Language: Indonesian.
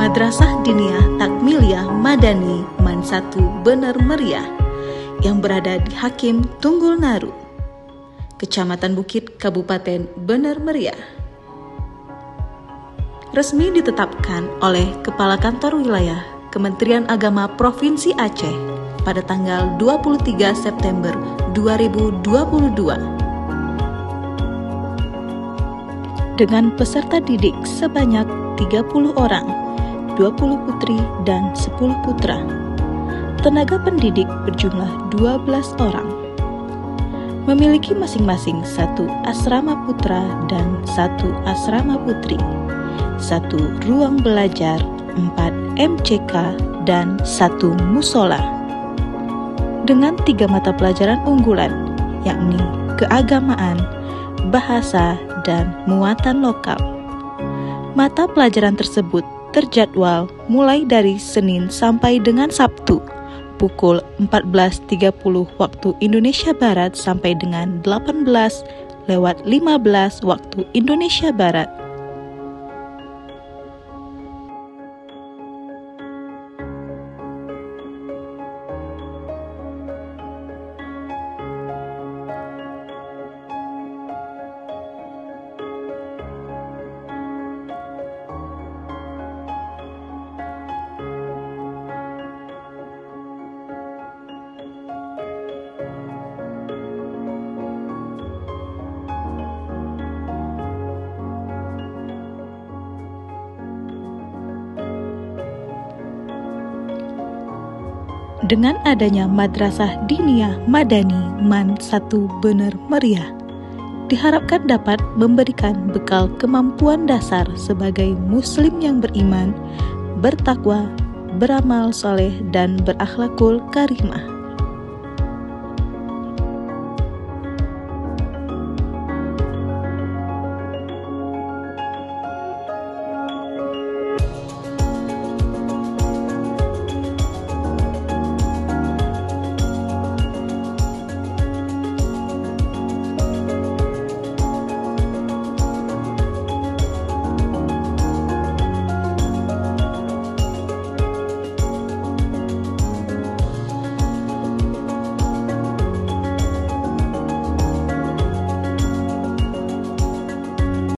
Madrasah Diniyah Takmiliyah Madani Man 1 Bener Meriah yang berada di Hakim Tunggul Naru, Kecamatan Bukit, Kabupaten Bener Meriah. Resmi ditetapkan oleh Kepala Kantor Wilayah Kementerian Agama Provinsi Aceh pada tanggal 23 September 2022. Dengan peserta didik sebanyak 30 orang, 20 putri dan 10 putra. Tenaga pendidik berjumlah 12 orang. Memiliki masing-masing satu asrama putra dan satu asrama putri, satu ruang belajar, 4 MCK, dan satu musola. Dengan 3 mata pelajaran unggulan, yakni keagamaan, bahasa, dan muatan lokal. Mata pelajaran tersebut terjadwal mulai dari Senin sampai dengan Sabtu pukul 14.30 waktu Indonesia Barat sampai dengan 18.15 waktu Indonesia Barat. Dengan adanya Madrasah Diniyah Madani Man 1 Bener Meriah, diharapkan dapat memberikan bekal kemampuan dasar sebagai muslim yang beriman, bertakwa, beramal soleh, dan berakhlakul karimah.